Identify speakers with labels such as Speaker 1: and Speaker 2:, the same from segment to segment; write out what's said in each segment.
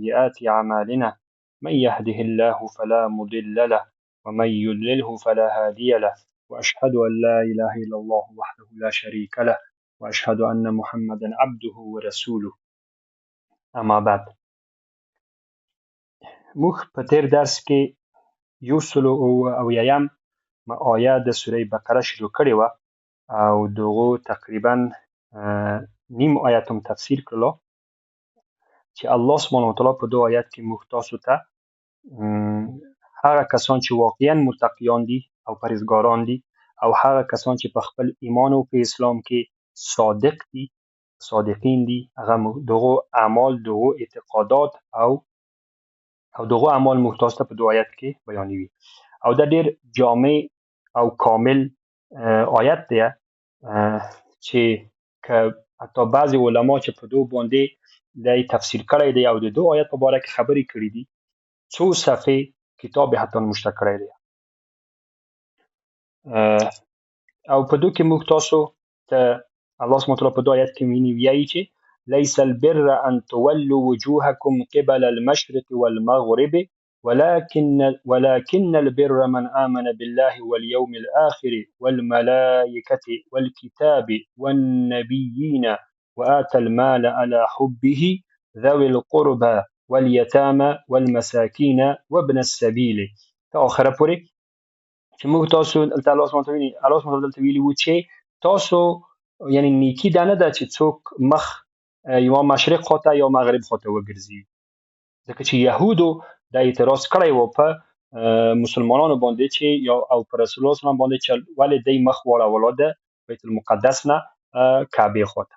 Speaker 1: سيئات أعمالنا من يهده الله فلا مضل له ومن يضلله فلا هادي له وأشهد أن لا إله إلا الله وحده لا شريك له وأشهد أن محمدا عبده ورسوله اما بعد. موږ په تیر درس کې 180 آیه د سوره بقره شروع کړې وه او دغو تقریبا نیم آیت هم تفسیر کړلو چې الله سبحانه وتعالی په دو آیت کې موږ تاسو ته هغه کسان چې واقعا متقیان دي او پرهیزګاران دي او هغه کسان چې په خپل ایمان او په اسلام کې صادقین دي هغه دغو اعمال دغو اعتقادات او دغو اعمال موږ تاسو ته په دو آیت کې بیانوي او دا ډېر جامع او کامل آیت دی چې که حتی بعضې علما چې په دو باندې دی تفسیر کړی دی او د دو آیت په باره کې خبرې کړي دي څو صفحې کتاب حتی نوشته کړی دی او په دو کې موږ تاسو ته الله سبحانه وتعالی په دو آیت کې وایي چې ليس البر أن تولوا وجوهكم قبل المشرق والمغرب ولكن البر من آمن بالله واليوم الآخر والملائكة والكتاب والنبيين وآتى المال على حبه ذوي القربى واليتامى والمساكين وابن السبيل تآخره پورې چې موږ تاسو دلته الله سبحانه وتعالی دلته ویلي وو چې تاسو یعنی نیکی دا نه ده چې څوک مخ یا مشرق خواته یا مغرب خواته وګرځي ځکه چې یهودو دا اعتراض کړی و په مسلمانانو باندې چې یا او پر رسول الله صلی الله علیه وسلم باندې چې ولې دی مخ واړوله د بیت المقدس نه کعبې خواته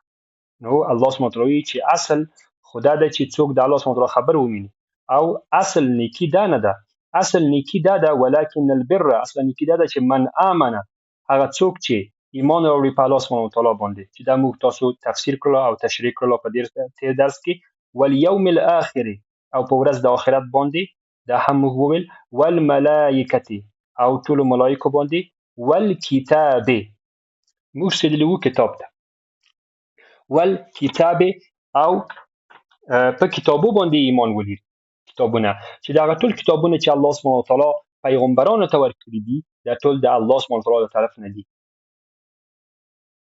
Speaker 1: نو الله سبحانه وتعالی چې اصل خدا ده چې څوک د الله سبحانه وتعالی خبر ومني او اصل نیکی دا نه ده اصل نیکی دا ده ولکن البر اصل نیکی دا ده چې من آمنه هغه څوک چې ایمان راوړي په الله سبحانه وتعالی باندې چې دا موږ تاسو تفسیر کړلو او تشریح کړلو په تیر درس کې والیوم الاخر او په ورځ د آخرت باندې دا هم موږ وویل والملائکه او ټولو ملائکو باندې والکتاب موږ سیدلی وو کتاب ته والکتاب او په کتابو باندې ایمان ولري کتابونه چې دا ټول کتابونه چې الله سبحانه وتعالی پیغمبرانو ته ورکړي دي دا ټول د الله سبحانه وتعالی طرف نه دي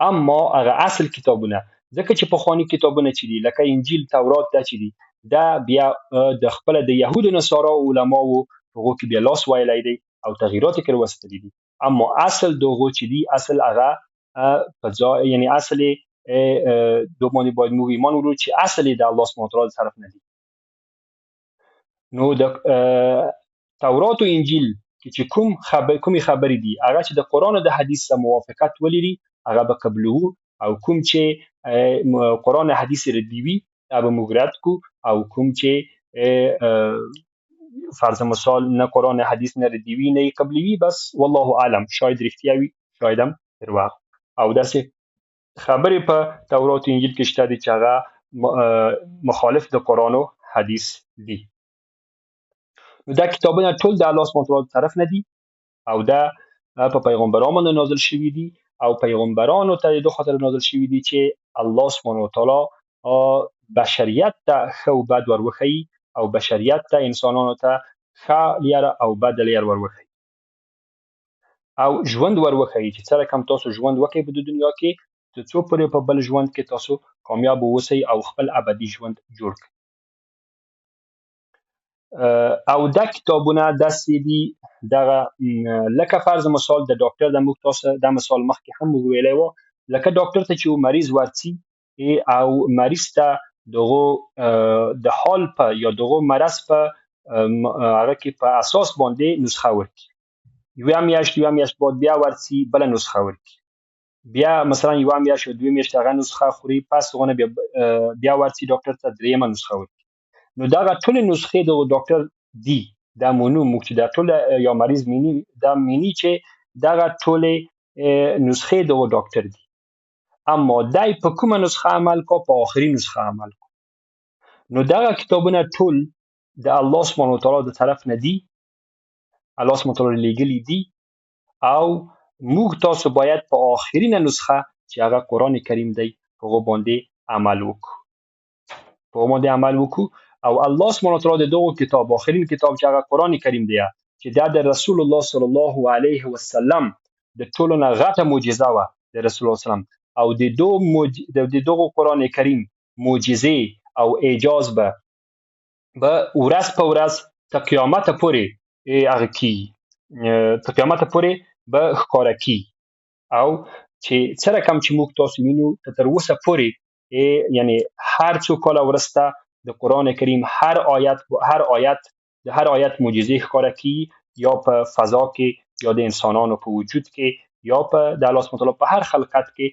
Speaker 1: اما هغه اصل کتابونه ځکه چې پخواني کتابونه چې دي لکه انجیل تورات دا چې دي دا بیا د خپل د يهودو نصارا علماو هغه کې بیا لاس وایلی دی او تغییرات یې وروستلي دي اما اصل دغه چې دي اصل هغه یعنی اصل دو باندې باید موږ ایمان ولرو چې اصل د الله سبحانه وتعالی طرف نه دي نو د تورات او انجیل چې کومې خبرې دي هغه چې د قرآن او د حدیث سره موافقت ولري هغه به قبلو او کوم چې قرآن حدیث ردیوي هغه به موږ رد کو او کوم چې فرض مثال نه قرآن حدیث نه ردیوي نه قبلوي بس والله اعلم شاید رښتیا وي شاید هم درواغ او داسې خبرې په تورات او انجیل کې شته دي چې هغه مخالف د قرآن او حدیث دي نو دا کتابونه ټول د الله سبحانه وتعالی طرف نه دي او دا په پیغمبرانو باندې نازل شوي دي او پیغمبرانو ته د خاطر نازل شوي دي چې الله سبحانه وتعالی بشریت ته ښه او بد وروښيي او بشریت ته انسانانو ته ښه لار او بد لار وروښيي او ژوند وروښيي چې څنګه کوم تاسو ژوند وکړئ په دنیا کې تر څو پورې په بل ژوند کې تاسو کامیاب اوسئ او خپل ابدي ژوند جوړ کړئ او دا کتابونه داسې دي دغه لکه فرض مثال د ډاکټر د موږ تاسو د مثال مخکې هم ویلی و لکه ډاکټر ته چې مریض ورځي او مریض ته دغه د حال په یا دغه مرض په هغه کې په اساس باندې نسخه ورکړي یوه میاشت بعد بیا ورځي بل نسخه ورکړي بیا مثلا یوه میاشت او دوه میاشت هغه نسخه خوري پس هغه بیا ورځي ډاکټر ته دریمه نسخه ورکړي نو دا ټول نسخې د ډاکټر دی دا مونږ چې دا ټول یا مریض مینی دا مینی چې دا ټول نسخې د ډاکټر دی اما دای په کومه نسخه عمل کو په آخري نسخه عمل کو نو دا کتابونه ټول د الله سبحانه وتعالی د طرف نه دي الله سبحانه وتعالی لګلی دي او موږ تاسو باید په آخري نسخه چې هغه قرآن کریم دی هغه باندې عمل وکړو او الله سبحانه وتعالی د دغه کتاب آخرین کتاب چې هغه قران کریم دی چې دا د رسول الله صلی الله علیه وسلم د ټولو نه غټه معجزه وه د رسول الله سلام او د دغه قران کریم معجزې او اعجاز به ورځ په ورځ تر قیامت پورې هغه کی تر قیامت پورې به ښکاره کی او چې څه رقم چې موږ تاسو وینو تر اوسه پورې یعنی هر څو کاله وروسته د قران کریم هر آیت د هر آیت معجزې ښکاره کی یا په فضا کې یا د انسانانو په وجود کې یا په د الله سبحانه وتعالی په هر خلقت کې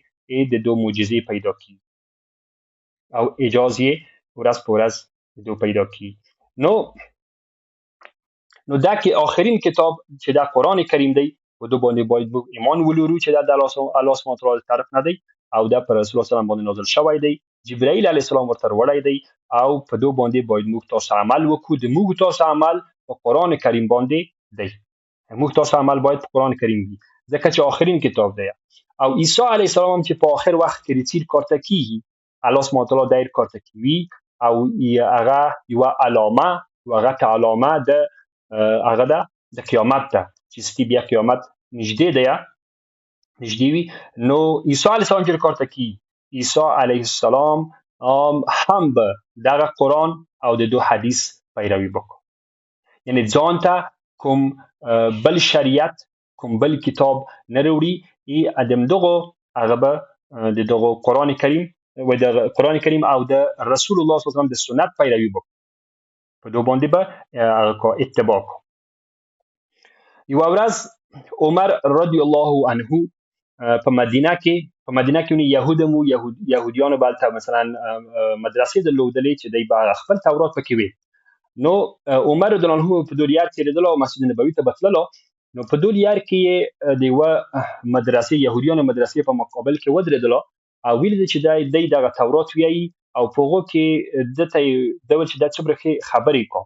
Speaker 1: د دو معجزې پیدا کی او اعجاز یې ورځ په ورځ د دو پیدا کی نو دا کې آخرین کتاب چې دا قران کریم دی په دو باندې باید ایمان ولرو چې دا د الله سبحانه وتعالی طرف نه دی او دا پر رسول الله صلی الله علیه وسلم باندې نازل شوی دی جبرائیل علیه السلام ورته وړی دی او په دو باندې باید موږ تاسو عمل وکړو د موږ تاسو عمل په قران کریم باندې دی موږ تاسو عمل باید په قران کریم وي ځکه چې آخرین کتاب دی او عیسی علیه السلام چې په آخر وخت کې رسید کارته کیږي الله سبحانه وتعالی دایر کارته کوي او هغه یو علامه د هغه د قیامت ته چې ستی بیا قیامت نږدې دی نږدې وي نو عیسی علیه السلام چې کارته کی عیسی علیه السلام هم به دغه قرآن او د دو حدیث پیروي وکړو یعنی ځان ته کوم بل شریعت کوم بل کتاب نه وروړي ادم دغه هغه به د دغه قرآن کریم او د قرآن کریم او د رسول الله صلی الله علیه وسلم د سنت پیروي وکړو په دو باندې به اتباع کو یو ورځ عمر رضی الله عنه په مدینه کې يهوديانو بالته مثلا مدرسې درلودلې چې دای با خپل تورات پکې وي نو عمر رضی الله عنه په دوریار کې لیدل او مسجد نبوي ته بتللو نو په دوریار کې د یو مدرسې يهوديانو مدرسې په مقابل کې ودرېدل او ویل چې دای دغه تورات ویي او پوغو کې دته دول چې د څبرخي خبرې کو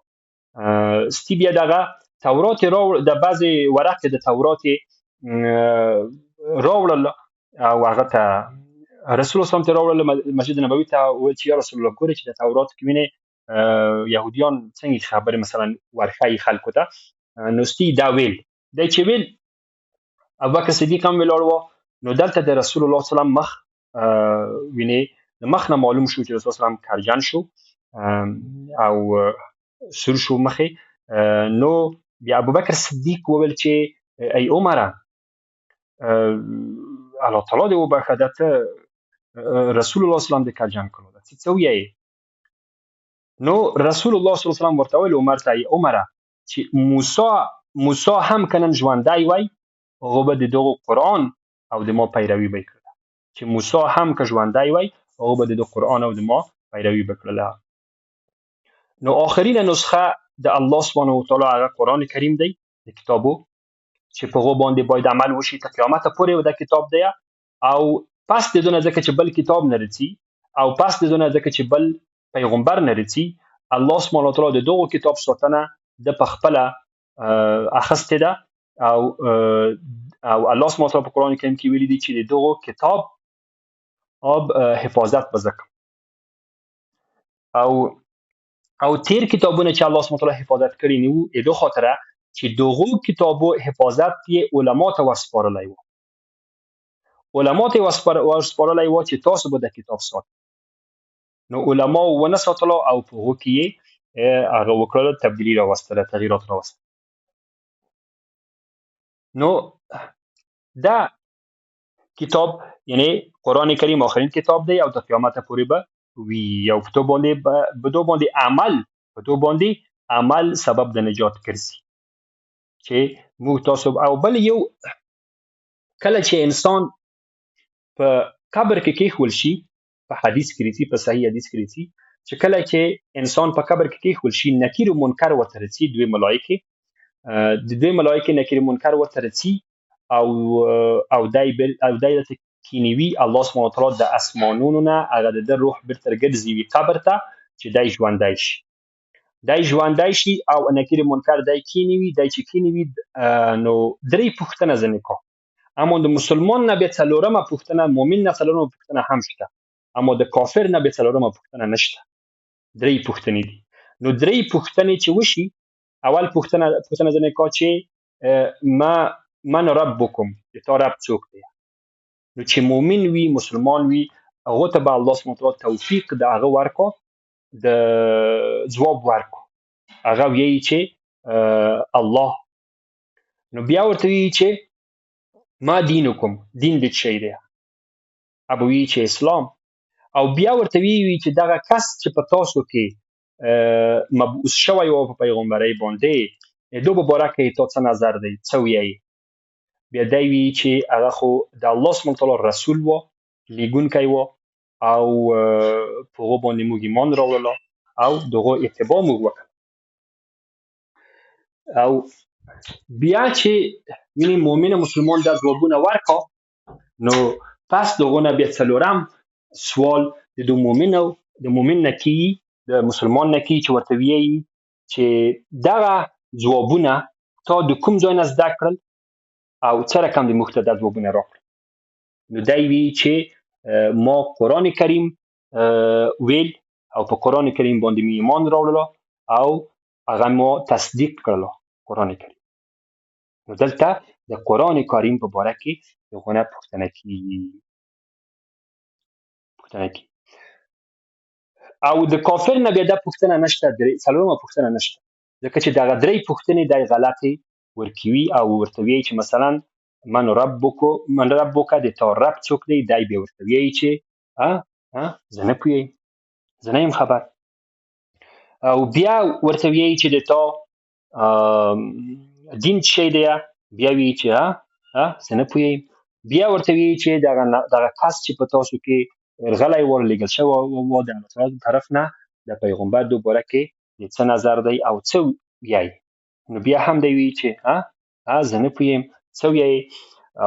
Speaker 1: ستی بیا دغه تورات د بعضی ورقه د تورات راوړل او هغه ته رسول الله صلی الله علیه وسلم مسجد نبوي ته و چې یا رسول الله ګوري چې د تورات کې ویني يهوديان څنګه خبره مثلا ورخای خلکو ته نو ستی دا ویل د چې ویل ابوبکر صدیق هم ویل نو دلته د رسول الله صلی الله علیه وسلم مخ ویني مخ نه معلوم شو چې رسول الله صلی الله علیه وسلم کارجان شو او سر شو مخه نو بیا ابوبکر صدیق وویل چې ای عمره الله تعالی دې وبخښه رسول الله صلی الله علیه وسلم د کارجان کړو څه ویي نو رسول الله صلی الله علیه وسلم ورته ویل عمر ته ای عمره چې موسی هم کنن ژوندای وای هغه به دغه قرآن او د ما پیروي وکړه چې موسی هم که ژوندای وای هغه به د قرآن او د ما پیروي وکړه نو آخرین نسخه د الله سبحانه وتعالی هغه قرآن کریم دی د کتابو چې په هغه باندې باید عمل وشي تر قیامت پورې د کتاب دی او پس د دونه ځکه چې بل کتاب نه رسي او پس د دونه ځکه چې بل پیغمبر نه رسي الله سبحانه وتعالی د دغه کتاب ساتنه د پخپله اخسته ده او الله سبحانه وتعالی په قرآن کریم کې ویلي دي چې دغه کتاب حفاظت وکړي او تیر کتابونه چې الله سبحانه وتعالی حفاظت کړی نو د خاطره چې دغه کتابو حفاظت یې علما ته وسپارلای وو علما ته وسپارلای وو چې تاسو به د کتاب سات نو علما ونه ساتلو او په هغه کې هغه وکړل تبدیلی راوستله تغییرات راوستل نو دا کتاب یعنی قرآن کریم آخرین کتاب دی او تا قیامت پورې به وی او په تو باندې عمل سبب د نجات ګرځي چې موږ تاسو او بل یو کله چې انسان په قبر کې کېښول شي په حدیث کې راځي په صحیح حدیث کې راځي چې کله چې انسان په قبر کې کېښول شي نکیر او منکر ورته راځي دوی ملائکه نکیر او منکر ورته راځي او دای کینوي الله سبحانه وتعالی د اسمانونو نه هغه د روح بیرته ګرځي قبر ته چې دای ژوندای شي او نکیر منکر دای کینوي نو درې پوښتنه ځنې کو اما د مسلمان نه به څلورمه پوښتنه مؤمن نه څلورمه پوښتنه هم شته اما د کافر نه به څلورمه پوښتنه نشته درې پوښتنې دي نو درې پوښتنې چې وشي، اول پوښتنه ځنې کا چې من ربکم، د تا رب څوک دی؟ نو چې مؤمن وي، مسلمان وي، هغه ته به الله سبحانه وتعالی توفیق د هغه ورکو، د ځواب ورکو. هغه وایي چې الله. نو بیا ورته وایي چې ما دینکم، دین د څه شی دی؟ ابو وایي چې اسلام. او بیا ورته وایي چې دغه کس چې په تاسو کې مبعوث شوی و په پیغمبرۍ باندې، د دو په باره کې تا څه نظر دی؟ څه وایي؟ بیا دی وایي چې هغه خو د الله سبحانه وتعالی رسول و، لیږونکی و، او په هغه باندې موږ ایمان راوړلو او د هغه اتباع موږ وکړه. او بیا چې ویني مؤمن مسلمان دا ځوابونه ورکړه، نو پس د هغه نه بیا څلورم سوال د مؤمن نه کیږي، د مسلمان نه کیږي، چې ورته وایي چې دغه ځوابونه تا د کوم ځای نه زده کړل او څه رقم د موږ ته دا ځوابونه راکړل؟ نو دی وایي چې ما قرآن کریم ویل او په قرآن کریم باندې مې ایمان راوړلو او هغه ما تصدیق کړلو، قرآن کریم. نو دلته د قرآن کریم په باره کې د هغه نه پوښتنه کیږي. او د کافر نه بیا دا پوښتنه نشته، څلورمه پوښتنه نشته، ځکه چې دغه درې پوښتنې دی غلطې ورکوي او ورته وایي چې مثلا من ربک، د تا رب څوک دی؟ دی بیا ورته وایي چې زه نه پوهېږم، زه نه یم خبر. او بیا ورته وایي چې د تا دین څه شی دی؟ بیا وایي چې زه نه پوهېږم. بیا ورته وایي چې دغه کس چې په تاسو کې غلی و، لېږل شوی و د الله تعالی طرف نه، د پیغمبر د باره کې د څه نظر دی او څه وایي؟ نو بیا هم دی وایي چې زه نه پوهېږم، څه وایي؟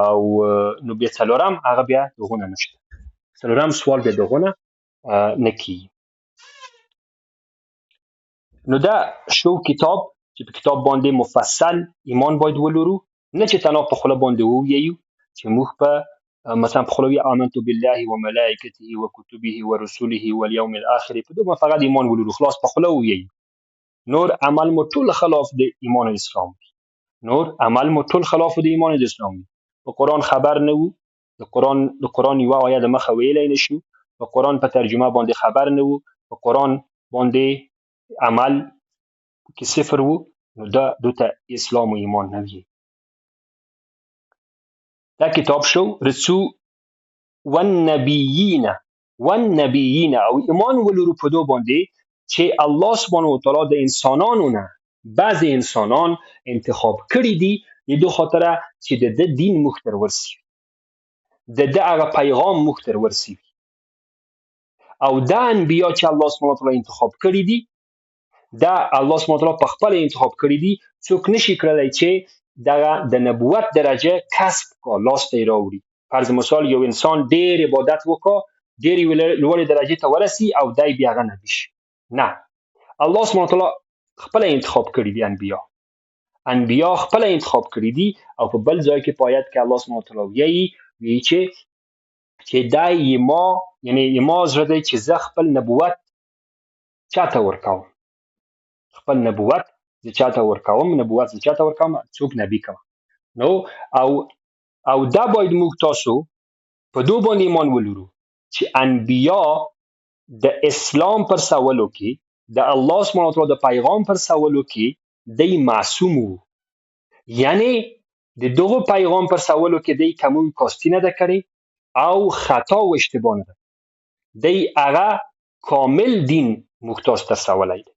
Speaker 1: او نو بیا څلورم هغه بیا د هغه نه نشته، څلورم سوال بیا د هغه نه کیږي. نو دا شو کتاب چې په کتاب باندې مفصل ایمان باید ولرو، نه چې تنها په خوله باندې ووایو چې موږ په مثلا په خوله وایو آمنت بالله و ملائکته و کتبه و رسوله والیوم الاخر، په دومره فقط ایمان ولرو، خلاص په خوله ووایو، نور عمل مو ټول خلاف د ایمان اسلام، نور عمل مو ټول خلاف د ایمان اسلام. په قرآن خبر نه وو، د قرآن یوه آیه د مخه ویلی نشو، په قرآن په ترجمه باندې خبر نه وو، په قرآن باندې عمل کې صفر وو، نو دا دوته اسلام و ایمان نه وي. دا کتاب شو رسو والنبیین او ایمان ولرو په دو باندې چې الله سبحانه وتعالی د انسانانو نه بعض انسانان انتخاب کړي دي د دو خاطره چې د دین موږ ته ورسي، د هغه پیغام موږ ته ورسي. او دا انبیا چې الله سبحانه وتعالی انتخاب کړي دي، دا الله سبحانه وتعالی په خپل انتخاب کړي دي، څوک نشي کړلی چې دغه د نبوت درجه کسب کا، لاس ته یې راوړي. فرض مثال یو انسان ډېر عبادت وکړه، ډېر لوړې درجې ته ورسي او دی بیا هغه نبي شي، نه، الله سبحانه وتعالی خپل انتخاب کړي دي، انبیا خپل انتخاب کړي دي. او په بل ځای کې په آیت کې الله سبحانه وتعالی وایي چې دا ما زړه دی چې زه خپل نبوت چاته ورکوم، خپل نبوت زه چاته ورکوم، څوک نبي کوم. نو او دا باید موږ تاسو په دو باندې ایمان ولرو چې انبیا د اسلام پر سوالو کې، د الله سبحانه وتعالی د پیغام پر سوالو کې دی معصوم وو، یعنی د دغه پیغام پر سوالو کې دی کوم کاستی نه ده کړې او خطا و اشتباه نه ده، دی هغه کامل دین موږ تاسو ته رسولی دی.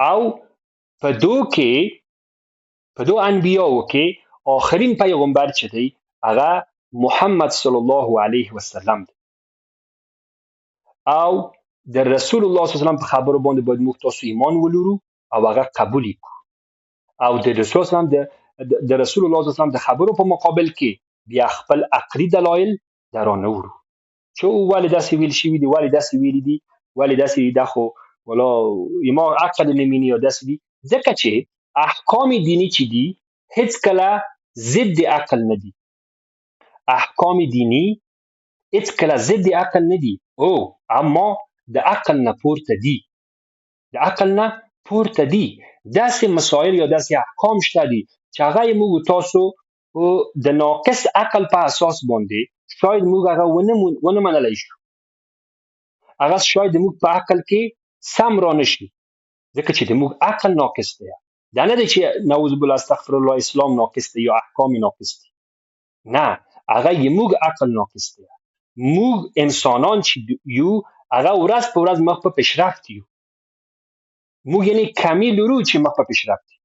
Speaker 1: او په دو انبیاو کې آخرین پیغمبر چې دی هغه محمد صلی الله علیه وسلم دی. او د رسول الله صلی الله علیه وسلم په خبرو باندې باید موږ تاسو ایمان ولرو او هغه قبول کړو. او د رسول الله صلی الله علیه وسلم د خبرو په مقابل کې بیا خپل عقلي دلایل درانه ورو، چې ولې داسې ویل شوي دي، ولې داسې ویلي دي، ولې داسې دي، دا خو والا ما عقل نه مینی یا داسې دي. ځکه چې احکام دینی چې دي هیڅ کله ضد عقل نه دي، احکام دینی هیڅ کله ضد عقل نه دي، اما د عقل نه پورته دي، د عقل نه پورته دي. داسې مسایل یا داسې احکام شته دي چې هغه یې موږ تاسو د ناقص عقل په اساس باندې شاید موږ هغه ونه منلی شو، هغه شاید موږ په عقل کې سم را نشي، ځکه چې د موږ عقل ناقص دی. دا نه دی چې نعوذ بالله استغفر الله اسلام ناقص دی یا احکام ناقص دي، نه، هغه یې موږ عقل ناقص دی. موږ انسانان چې یو هغه ورځ په ورځ مخ په پیشرفت یو، موږ یعنی کمی لرو چې مخ په پیشرفت یو،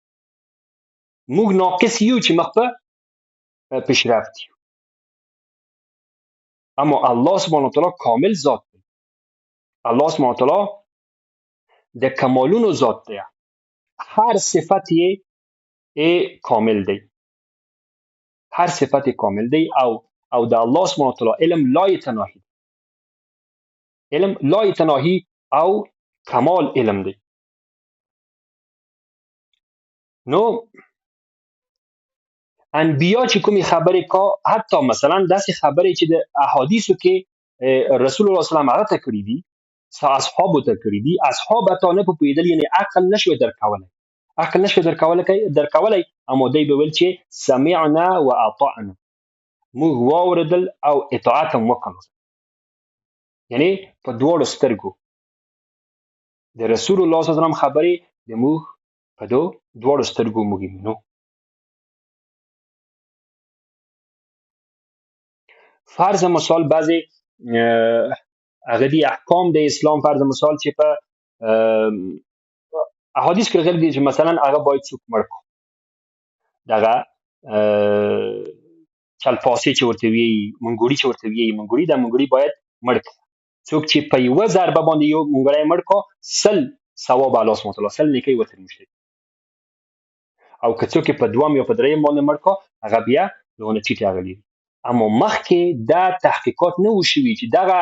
Speaker 1: موږ ناقص یو چې مخ په پیشرفت یو. اما الله سبحانه وتعالی کامل ذات دی، الله سبحانه وتعالی د کمالونو ذات دی، هر صفت یې کامل دی، هر صفت یې کامل دی. او د الله سبحانه وتعالی علم لا یتناهی، علم لا یتناهی او کمال علم دی. نو انبیا چې کومې خبرې کا، حتی مثلا داسې خبرې چې د احادیثو کې رسول الله صلی الله علیه وسلم هغه ته کړي دي، اصحابو ته کړي دي، اصحاب حتی نه پوهېدل، یعنی عقل نشوی درکولی، عقل نشوی درکولی، اما دوی به ویل چې سمعنا و اطعنا، موږ واورېدل او اطاعت هم وکړو. یعنی په دواړو سترګو د رسول الله صلی الله علیه وسلم خبرې د موږ په دواړو سترګو موږ وینو. فرض مثال بعضې هغه دي احکام د اسلام، فرض مثال چې په احادیث کې راغلي دي چې مثلا هغه باید څوک مړ کړو، دغه چلپاسې چې ورته وایي، منګوړي چې ورته وایي، منګوړي، دا منګوړي باید مړ کړي. څوک چې په یوه ضربه باندې یو منګوړی مړ کړو 100 ثواب الله سبحانه وتعالی 100 نیکۍ ورته نشته، او که څوک په دوم یا په درېیم باندې مړ کړو هغه بیا دغونه ټیټې اغلي. اما مخکې دا تحقیقات نه و شوي چې دغه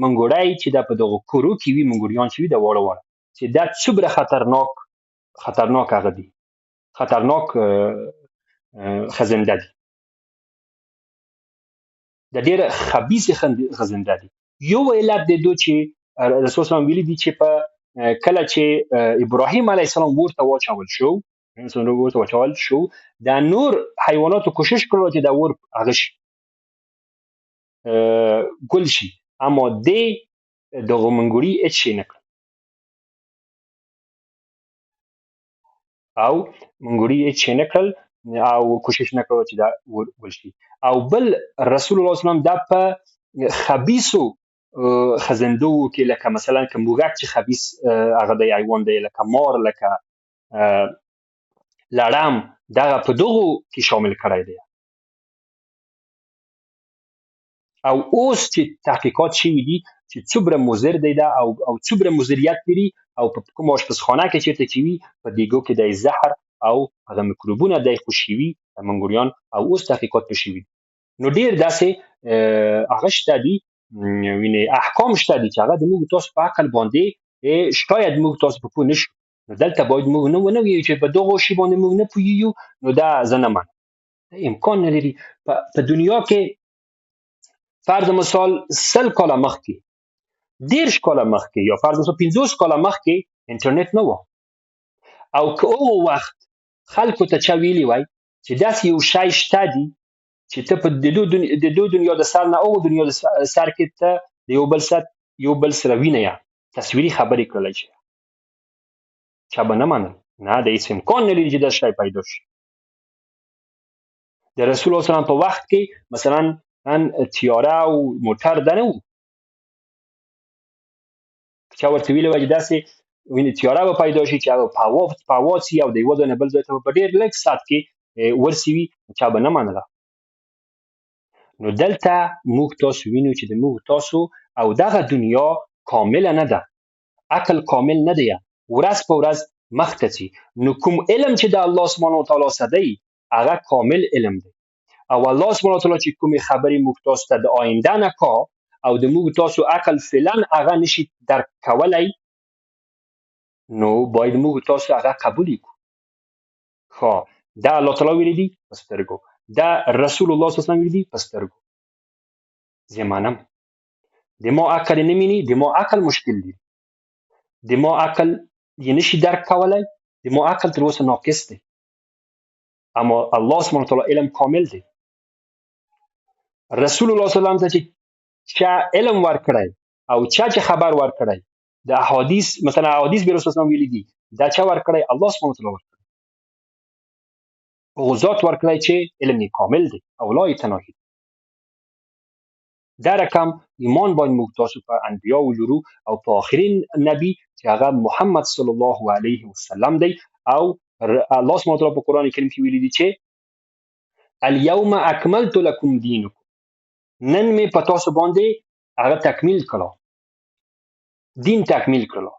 Speaker 1: منګوړی چې دا په دغه کورو کې وي، منګوړیان چې وي دا واړه چې دا څومره خطرناک هغه دي، خطرناک خزنده دي، د ډېره خبیثې خزنده دي. یو علت د دو چې رسول صلی الله ویلي دي چې په کله چې ابراهیم علیه السلام ورته واچول شو، دا نور حیواناتو کوشش کړو چې دا ور هغه شي، ګل شي، اما دې دغه منګوړي هېڅ شی نه کړ، او منګوړي هېڅ شی نه کړل او کوشش نه کړو چې دا ګل شي. او بل رسول الله صلی الله علیه وسلم دا په خبیثو خزندو کې لکه مثلا که موږک چې خبیث هغه دی حیوان دی، لکه مار، لکه لړم، دغه په دغو کې شامل کړی دی. او اوس چې تحقیقات شوي دي چې څومره مضر دی دا او څومره مضریت لري، او په کوم آشپزخانه کې چېرته چې وي په دیګو کې دی زهر او هغه میکروبونه دی خوشي وي منګوریان، او اوس تحقیقات پې شوي دي. نو ډېر داسې هغه شته دي، وینې احکام شته دي چې هغه د موږ تاسو په عقل باندې شاید موږ تاسو په پوه نه شو. نو دلته باید موږ ونه وایو چې په دغو شي باندې موږ نه پوهېږو، نو دا زه نه منم، امکان نه لري. په دنیا کې فرض مثال 100 کاله مخکې، 10 کاله مخکې، یا فرض مثال 50 کاله مخکې انټرنیټ نه و، او که هغه وخت خلکو ته چا ویلي وای چې داسې یو شی شته دي چې ته په د دو دنیا د سر نه هغو دنیا د سر کې ته د یو بل سره وینه یا تصویري خبرې کړلی شي، چا به نه منل، نه، د هېڅ امکان نه لري چې دا شی پیدا شي. د رسول الله صلی الله علیه وسلم په وخت کې مثلا تیاره او موټر دا نه و، چا ورته ویلي وای چې داسې تیاره به پیدا شي چې هغه په هوا سي او د یوه ځای نه بل ځای ته په ډېر لږ ساعت کې ورسي وي، چا به نه منله. نو دلته موږ تاسو وینو چې د موږ تاسو او دغه دنیا کامله نه ده، عقل کامل نه دی، ورځ په ورځ مخته ځي. نو کوم علم چې د الله سبحانه وتعالی څخه دی هغه کامل علم دی، او الله سبحانه وتعالی چې کومې خبرې موږ تاسو ته د آینده نه کا او د موږ تاسو عقل فعلا هغه نشي درک کولی، نو باید موږ تاسو هغه قبول کړو. ښه، دا الله تعالی ویلي دي په سترګو، دا رسول الله صلی الله علیه وسلم ویلي دي په سترګو، زه منم. د ما عقل نه میني، د ما عقل مشکل دی. د ما عقل یې نشي درک کولی، د ما عقل تر اوسه ناقص دی، اما الله سبحانه وتعالی علم کامل دی. رسول الله صلی الله علیه وسلم ته چې چا علم ورکړی او چا چې خبر ورکړی د احادیث، مثلا احادیث به رسول الله ویلي دي، دا چا ورکړی؟ الله سبحانه وتعالی ورکړی، هغه ذات ورکړی چې علم یې کامل دی او لا یتناهی. دا رقم ایمان باید موږ تاسو په انبیا ولرو او په آخرین نبی چې هغه محمد صلی الله علیه وسلم دی. او الله سبحانه وتعالی په قرآن کریم کې ویلي دي چې الیوم اکملت لکم دینکم، نن مې په تاسو باندې هغه تکمیل کړه، دین تکمیل کړه.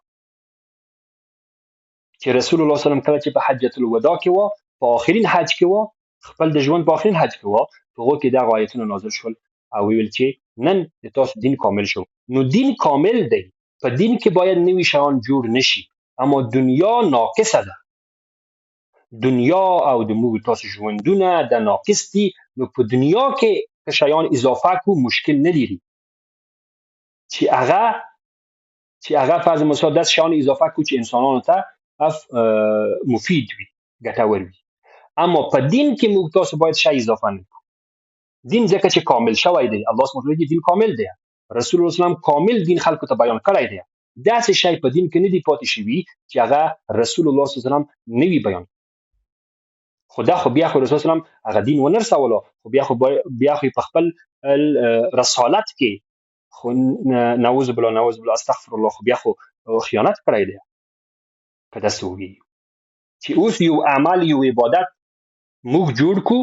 Speaker 1: چې رسول الله صلی الله علیه وسلم کله چې په حجۃ الوداع کې و، په آخرین حج کې و، خپل د ژوند په آخرین حج کې و، په هغه کې دا آیتونه نازل شول او ویل چې نن د تاسو دین کامل شو. نو دین کامل دی، په دین کې باید نوي شیان جوړ نشي، اما دنیا ناقصه ده، دنیا او د موږ تاسو ژوندونه د ناقص دي. نو په دنیا کې که شیان اضافه کو مشکل نه لري، چې هغه فرض مثال داس شیان اضافه کو چې انسانانو ته مفید وي، ګټور وي. اما په دین کې موږ تاسو باید شی اضافه نه کړو. دین ځکه چې کامل شوی دی، الله سبحانه وتعالی دین کامل دی، رسول الله صلی الله علیه وسلم کامل دین خلکو ته بیان کړی دی. داسې شی په دین کې نه دی پاتې شوی چې هغه رسول الله صلی الله علیه وسلم نه وی بیان. خدا خو بیا خو رسول الله صلی الله علیه وسلم هغه دین ونرسولو، خو بیا خو په خپل رسالت کې خو نعوذ بالله استغفر الله، خو بیا خو خیانت کړی دی. که داسې ووایي چې اوس یو عمل یو عبادت موږ جوړ کو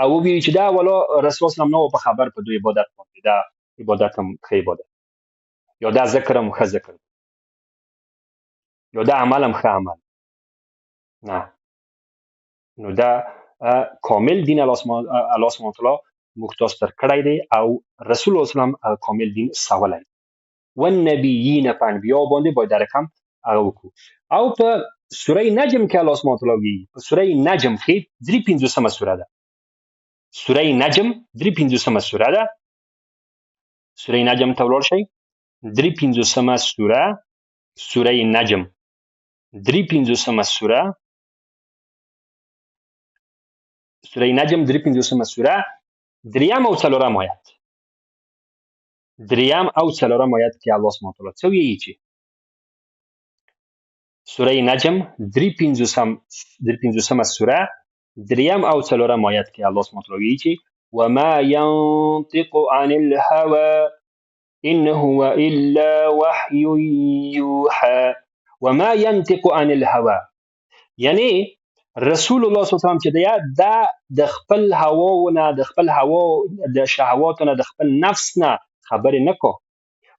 Speaker 1: او وی چې دا ولا رسول الله صلی الله علیه وسلم په خبر په دوی عبادت باندې، دا عبادت هم ښه عبادت، یا دا ذکر هم ښه ذکر، یا دا عمل هم ښه عمل نه. نو دا کامل دین الله سبحانه وتعالی موږ تاسو ته کړی دی او رسول الله صلی الله علیه وسلم کامل دین سوالای و نبیین په انبیا باندې باید رقم هغه وکړو. او په سوره نجم کې الله سبحانه وتعالی وی، په سوره نجم کې 53مه سوره ده، سوره نجم 53مه سوره ده. سوره نجم ته ولاړ شئ، 53مه سوره، سوره نجم 53مه سوره، سوره نجم 53مه سوره، دریم او څلورم آیت، دریم او څلورم آیت کې الله سبحانه وتعالی څه ویي چې سوره نجم 53مه سوره، دریم او څلورم آیت کې الله سبحانه وتعالی ویي چې وما ينطق عن الهوى إن هو إلا وحي يوحى. وما ينطق عن الهوى یعنی رسول الله صلی الله علیه وسلم چې دا د خپل هواونه، د خپل هوا د شهواتونه، د خپل نفس نه خبرې نه کو.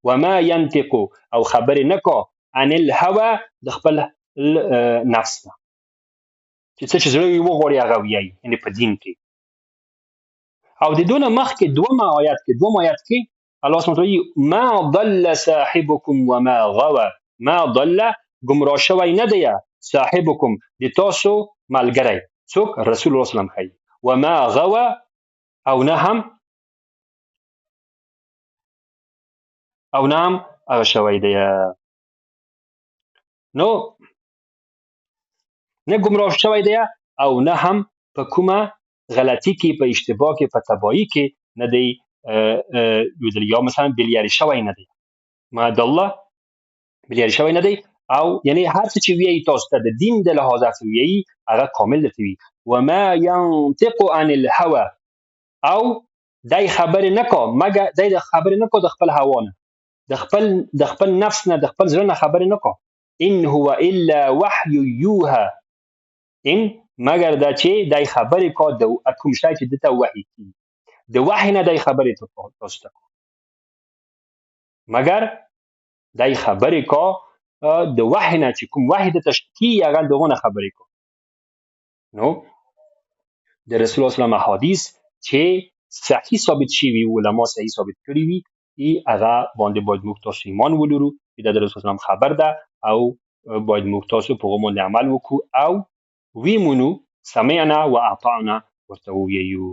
Speaker 1: وما ينطق او خبرې نه کو عن الهوى د خپل نفس نه، چې څه چې زړه یې وغواړي هغه وایي، یعنې په دین کې. او د دونه مخکې دوم آیت کې الله سبحانه وتعالی ما ضل صاحبكم وما غوى، ما ضل گمراه شوی نه دی صاحبکم د تاسو ملګری، څوک؟ رسول الله صلی الله علیه وسلم ښیي، وما غوى او نه هم هغه شوی دی، نو نه گمراه شوی دی او نه هم په کومه غلطی کې، په اشتباه کې، په تباهی کې نه دی یا مثلا بلیاری شوی نه دی. ما الله بلیاری شوی نه دی، او یعنی هر څه چې ویي تاسو ته د دین د لحاظ څخه ویي هغه کامل درته وي. وما ينطق عن الهوى او دای خبرې نه کو، مګر دای د خبرې نه کو د خپل هوا نه، د خپل نفس نه، د خپل زړه نه خبرې نه کو. ان هو الا وحی یوحى، ان مګر دا چې دای خبرې کو د کوم شی چې دته وحی کی، د وحی نه دای خبرې تاسو ته، مګر دای خبرې کو د وحی نه، چې کوم وحی د تشکی هغه دغه خبرې کو. نو د رسول الله صلی الله علیه وسلم حدیث چې صحیح ثابت شي وي، علما صحیح ثابت کړی وي، هغه باندې باید موږ تاسو ایمان ولرو چې د رسول الله صلی الله علیه وسلم خبر ده، او باید موږ تاسو په هغه باندې عمل وکړو او ویمونو سمعنا و اطعنا، ورته ووایو.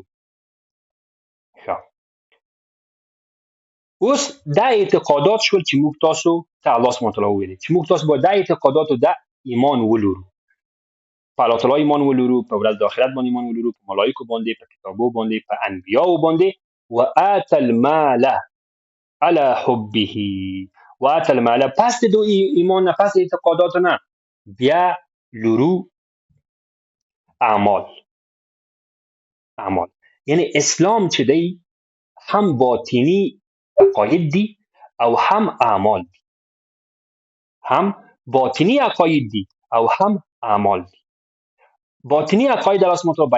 Speaker 1: اوس دا اعتقادات شول چې موږ تاسو ته الله سبحانه وتعالی ویلي چې موږ تاسو باید دا اعتقادات او دا ایمان ولرو، په الله تعالی ایمان ولرو، په ورځ د آخرت باندې ایمان ولرو، په ملایکو باندې، په کتابو باندې، په انبیاو باندې. وآت المال على حبه، وآت المال، پس د ایمان نه، پس د اعتقادات نه بیا لرو اعمال. یعنی اسلام چې دی هم باطنی عقاید دي او هم اعمال دي، هم باطنی عقاید دي او هم اعمال دي. باطنی عقاید الله سبحانه وتعالی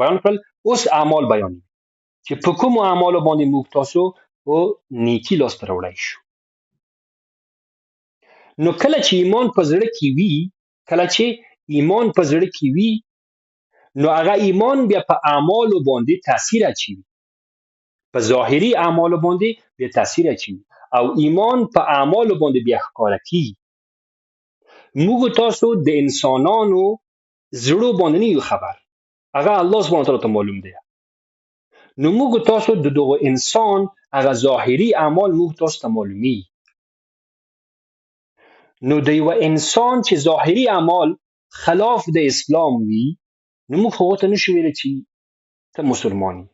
Speaker 1: بیان کړل، اوس اعمال بیانوي چې په کومو اعمالو باندې موږ تاسو او نیکی لاسته راوړی شو. نو کله چې ایمان په زړه کې وي، نو هغه ایمان بیا په اعمالو باندې تاثیر اچوي، په ظاهري اعمالو باندې بیا تاثیر اچوي او ایمان په اعمالو باندې بیا ښکاره کیږي. موږ تاسو د انسانانو زړو باندې نه یو خبر، هغه الله سبحانه وتعالی ته معلوم دی. نو موږ تاسو د دغه انسان هغه ظاهري اعمال موږ تاسو ته معلومي. نو د یو انسان چې ظاهري اعمال خلاف د اسلام وي، نو موږ خو ته نشو ویلی چې ته مسلمان یې،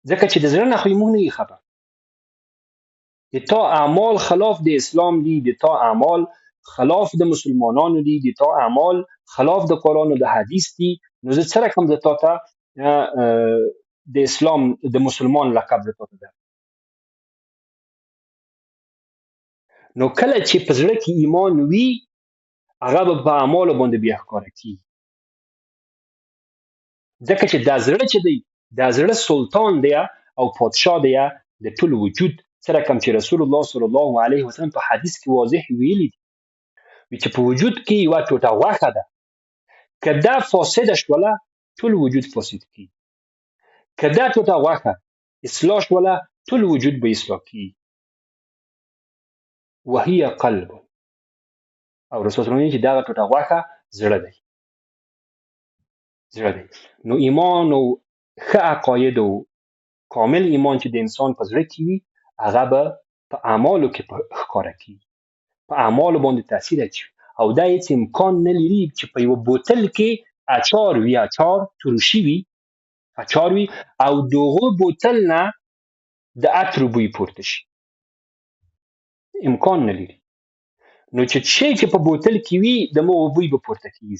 Speaker 1: ځکه چې د زړه نه خو موږ نه یو خبر. د تا اعمال خلاف د اسلام دي، د تا اعمال خلاف د مسلمانانو دي، د تا اعمال خلاف د قرآن او د حدیث دي، نو زه څه رقم د تا ته د اسلام د مسلمان لقب د تا ته ده. نو کله چې په زړه کې ایمان وي، هغه به په اعمالو باندې بیا ښکاره کیږي، ځکه چې دا زړه چې دی، دا زړه سلطان دی او پادشاه دی د ټول وجود، څه رقم چې رسول الله صلی الله علیه وسلم په حدیث کې واضح ویلي دي چې په وجود کې یوه ټوټه غوښه ده، که دا فاسده شوله ټول وجود فاسد کیږي، که دا ټوټه غوښه اصلاح شوله ټول وجود به اصلاح کیږي. وهي قلب، او رسول الله ویلي چې دغه ټوټه غوښه زړه دی. نو ایمان او ښه عقاید او کامل ایمان چې د انسان په زړه کې وي، هغه به په اعمالو کې ښکاره کیږي، په اعمالو باندې تاثیر اچوي. او دا هیڅ امکان نه لري چې په یو بوتل کې اچار ترشي وي او دغه بوتل نه د عطر بوی پورته شي، امکان نه لري. نو چې شی چې په بوتل کې وي د مغه بوی به پورته کیږي،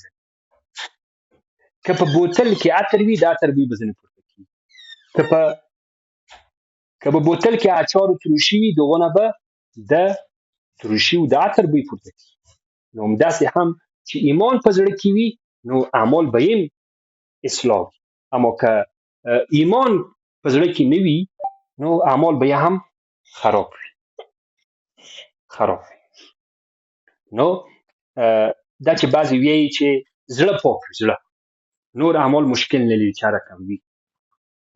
Speaker 1: که په بوتل کې عطر وي د عطر بوی به ځنې پورته کیږي، که په بوتل کې اچار ترشي وي دغه نه به د ترشي او د عطر بوی پورته کیږي. نو همداسې هم چې ایمان په زړه کې وي، نو اعمال به یې اصلاح وي، اما که ایمان په زړه کې نه وي، نو اعمال به یې هم خراب وي. نو دا چې بعضې وایي چې زړه پاک وي، زړه نور اعمال مشکل نه لري چې هر رقم وي،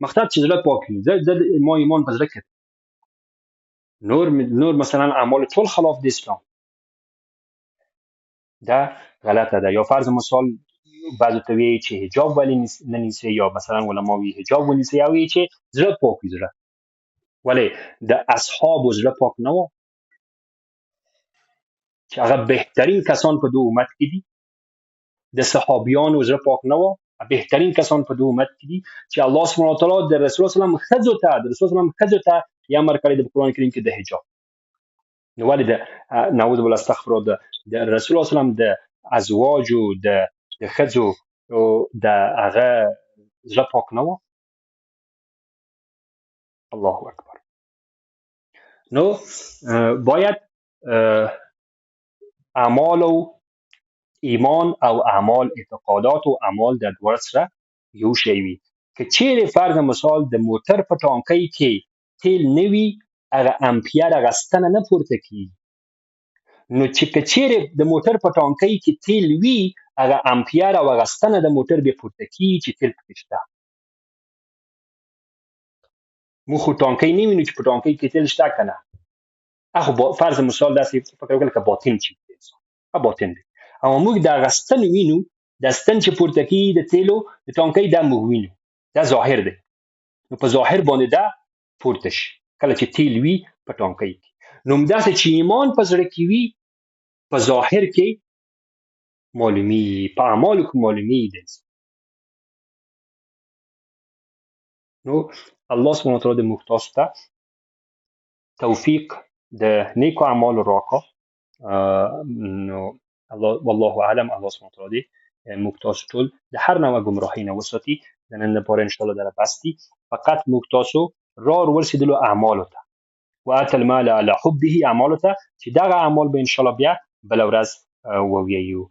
Speaker 1: مقصد چې زړه پاک وي. ما ایمان په زړه کې، نور مثلا اعمال ټول خلاف د اسلام، دا غلطه ده. یا فرض مثال بعضو ته وایي چې حجاب ولی نه نیسي، یا مثلا علما وایي حجاب ونیسي، یا وایي چې زړه پاک وي. زړه ولې د اصحابو زړه پاک نه و چې هغه بهترین کسان په دو امت کې دي؟ د صحابیانو زړه پاک نه و؟ بهترین کسان په دو امت کې دي چې الله سبحانه وتعالی د رسول الله صلی الله علیه وسلم ښځو ته یې امر کړی د قرآن کریم کې د حجاب. نو ولې د نعوذ بالله استغفر الله د رسول الله صلی الله علیه وسلم د ازواجو د ښځو د هغه زړه پاک نه و؟ الله اکبر. نو باید اعمال او ایمان او اعمال، اعتقادات او اعمال د دواړو سره یو شی وي. که چیرې فرض مثال د موټر په ټانکۍ کې تیل نه وي، هغه امپیر هغه ستنه نه پورته کیږي. نو چې که چیرې د موټر په ټانکۍ کې تیل وي، هغه امپیر او هغه ستنه د موټر بیا پورته کیږي چې تیل پکې شته. موږ خو ټانکۍ نه وینو چې په ټانکۍ کې تیل شته که نه. خو فرض مثال داسې فکر وکړه که باطن چې باطن دی، اما موږ د هغه ستن وینو، د ستن چې پورته کیږي د تیلو د ټانکۍ دا موږ وینو، دا ظاهر دی. نو په ظاهر باندې دا پورته شي. کله چې تیل وي په ټانکۍ کې. نو همداسې چې ایمان په زړه کې وي، په ظاهر کې معلومیږي، په اعمالو کې معلومیږي. نو الله سبحانه وتعالی د موږ تاسو ته توفیق د نیکو اعمالو راکړه. نو الله والله اعلم، الله سبحانه وتعالی موږ تاسو ټول د هر نوع ګمراهۍ نه وساتي. د نن لپاره ان شاء الله دره بس دي. فقط موږ تاسو را ورسېدلو اعمالو ته، وآت المال على حبه اعمالو ته، چې دغه اعمال به ان شاء الله بیا بله ورځ وویو.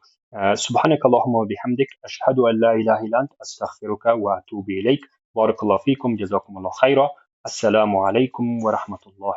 Speaker 1: سبحانك اللهم وبحمدك أشهد أن لا إله إلا أنت أستغفرك وأتوب إليك. بارك الله فيكم، جزاكم الله خيرا. السلام عليكم ورحمة الله